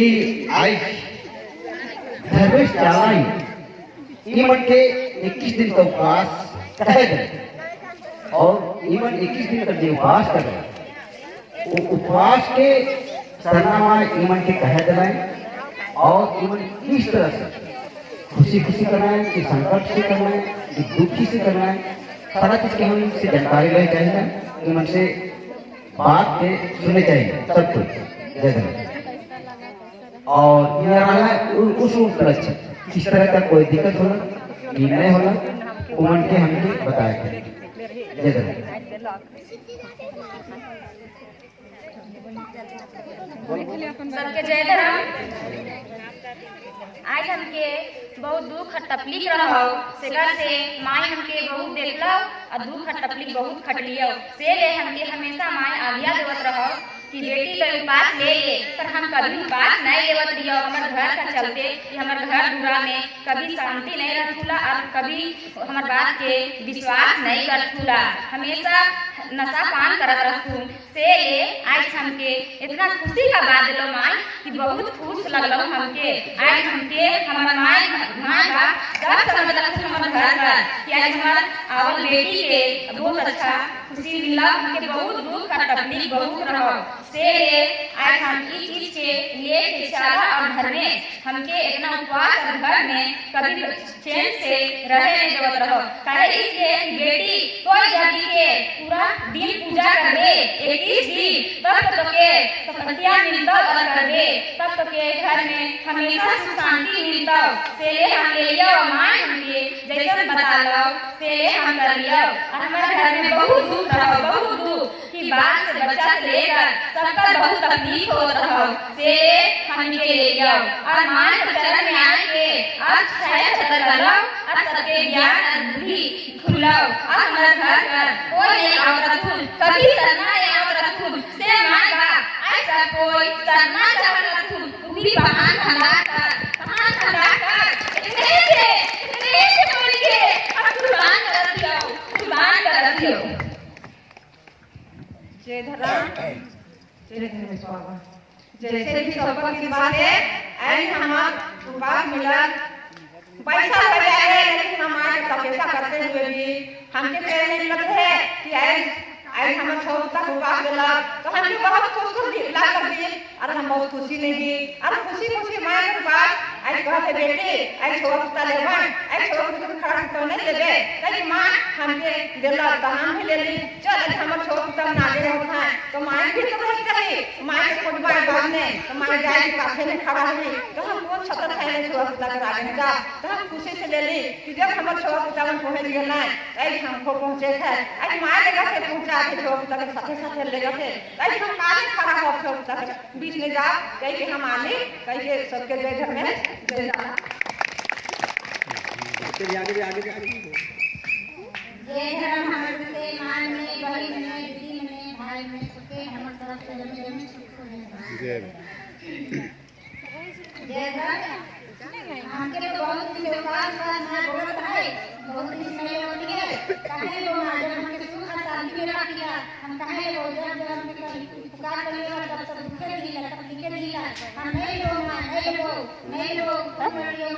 की आई धर्मेश जालाई इवन के 21 दिन का उपवास करेगा और इवन 21 दिन का जो उपवास कर रहे हैं उपवास के सरनामा इवन के कह दें और इवन किस तरह से खुशी खुशी करना है कि संकट से करना है कि दुखी से करना है सारा चीज के हम से जानकारी ले चाहिए इवन से बात के सुनने चाहिए सब कुछ जय धन्यवाद। और उस उपलक्ष्य किस तरह का कोई दिक्कत होला निर्णय होला उमन के हमके बताया करें जय धन्यवाद। सबके जय धन्यवाद। आज हमके बहुत दुख और तकलीफ रहो सेकर से माई हमके बहुत देखलो और दुख और तकलीफ बहुत खटलियो से ले हमके हमेशा माई आज्ञा देवत रहो कि बेटी तो उपास ले ले पर हम कभी उपास नहीं लेवत रहियो हमारे घर का चलते कि हमारे घर दूरा में कभी शांति नहीं रहतुला और कभी हमारे बात के विश्वास नहीं करतुला हमेशा नशा पान करत रहतू से ले आज हमके इतना खुशी का बात दिलो माई कि बहुत खुश लगलो हमके आज हमके हमार माई का सब समझ रखत हमारे घर का कि आज हमार आवल बेटी के बहुत अच्छा खुशी मिला हमके बहुत दुख और तकलीफ बहुत रहो से ले आज हम इस चीज के लिए इशारा और घर में हमके इतना उपवास और घर में कभी चैन से रहे नहीं देवत रहो काहे इसलिए कि बेटी कोई जाति के पूरा दिन पूजा कर दे 21 दिन तब तो के सफलता मिलता और कर दे तब तो के घर में हमेशा सुख शांति मिलता से ले हम ले लियो मां हमके जैसे बता लो से ले हम कर लियो और हमारे घर में बहुत दुख रहो बहुत दुख की बात से बच्चा से लेकर सबका बहुत तकलीफ हो रहा से हमके ले लियो और मां के चरण में आए के आज छाया छतर करो और सबके ज्ञान और बुद्धि खुलाओ और हमारे घर पर कोई नहीं आवत थुन कभी शरणा नहीं आवत थुन से मां का ऐसा कोई शरणा चाहत थुन भी बहान खंडा कर इतने से बोल के अब कुर्बान कर दियो जय धर्म जय धर्मेश्वर जैसे भी सौभाग्य की बात है ऐसे हमारा बात मिला पैसा लगे लेकिन हमारे तपस्या करते हुए भी हमके प्रेरणा मिलत है कि ऐसे हमारे छोटा उपवास मिला तो हमके बहुत खुशी लग रही और हम बहुत खुशी नहीं दी और खुशी खुशी मां के पास ऐसे कहते बेटे ऐसे छोटा लेवन ऐसे छोटा खड़ा तो नहीं दे कहीं मां हमके दिला तो हम भी ले ली चल हमारे छोटा नागे होता है तो मां भी तो नहीं कही मां के कुछ बाद में तो मां जाए के काफे में खड़ा हुई तो हम कौन छतर खाने छोटा कर आगे का तो हम खुशी से ले ली कि जब हमारे छोटा मन पहुंच गया ना ऐसे हमको पहुंचे थे ऐसे मां ले गए पहुंचा के छोटा के साथे साथे ले गए ऐसे हम आगे खड़ा हो छोटा बीच में जा कहीं के हम आने कहीं के सबके जय घर में जय जाला आगे जय धर्म हमारे से मान में बहन में दीदी में भाई में सबके हमारे तरफ से जय जय धर्म हमके तो बहुत दिन से उपवास करना जरूरत है बहुत दिन से नहीं होती है काहे वो ना जब हमके सुख और शांति में रख दिया हम काहे वो जब हमके पुकार करिएगा तब सब दुखे दिला तब दिखे दिला हम नहीं लो हमारे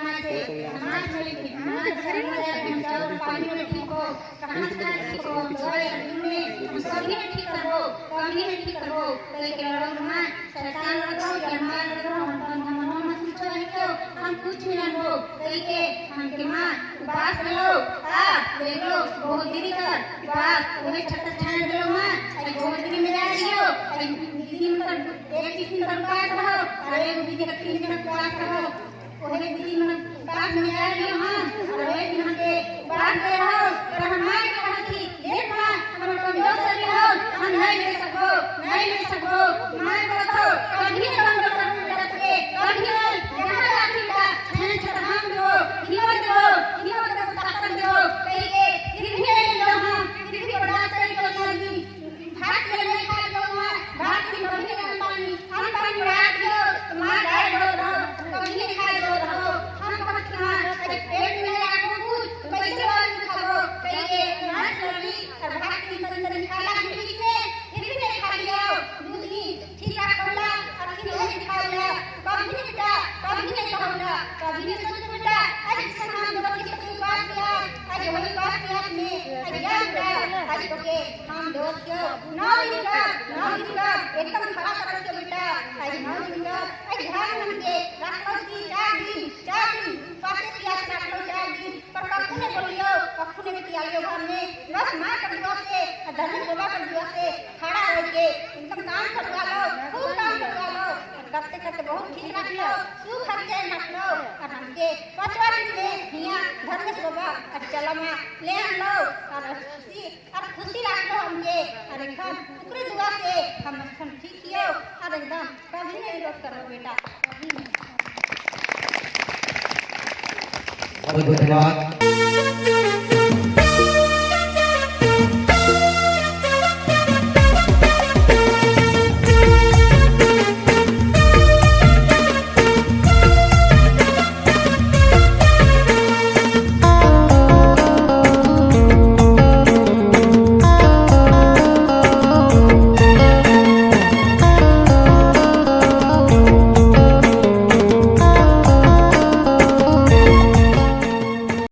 मां से हमारे से हमारे घर में हम जाओ पानी में ठीक हो कहां से ठीक हो गए में सभी ठीक करो कमी ठीक करो कई के मां शैतान लगाओ जन्मान लगाओ हम कुछ नहीं करो हम कुछ नहीं हो कई के हम के मां बात लो आ ले लो बहुत देरी कर बात उन्हें छत्ता छान दो मां अरे बहुत देरी में जा रही हो अरे दीदी मतलब एक दिन तक बात रहो अरे दीदी का 3 दिन बात रहो ओहे दीदी मतलब बात में आ रही हो हां अरे दिन के बात दे रहो पर हमारे कहा कि देख मां हम कमजोर शरीर हो हम नहीं ले सको मां को कभी बंद कर सके कभी यहां लाठी का मैंने छठान दो हियो दो ताकत दो कहीं के फिर भी नहीं लो हां फिर भी बड़ा सही को नहीं भाग के नहीं खा लो मां भाग के बंद कर पानी हम पानी रात दो मां डाल दो कभी नहीं खा लो हम पकड़ के पेट में आको कुछ पैसे वाले खाओ कहीं के नाच लगी और भाग के अंदर खाला ठीक है फिर भी नहीं खा लिया दूध की ठीक है खोला और फिर देवत क्यों 9 दिन का एकदम खड़ा कर के बेटा आई 9 दिन का आई ध्यान हमके रखो की 4 दिन पासे किया रखो 4 दिन पर कखु ने बोलियो कखु ने किया लियो घर में बस मां कर दियो से धनी बाबा कर दियो से खड़ा रह के एकदम काम करवा लो खूब काम करवा लो करते करते बहुत ठीक रख लो सुख हर रख लो और हमके 5वां दिन में हिया धर्मेश बाबा और चला मां ले हम लो और खुशी रख लो हमके और एकदम ऊपरी दुआ से हम ठीक कियो और एकदम कभी नहीं विरोध करो बेटा कभी नहीं। बहुत धन्यवाद।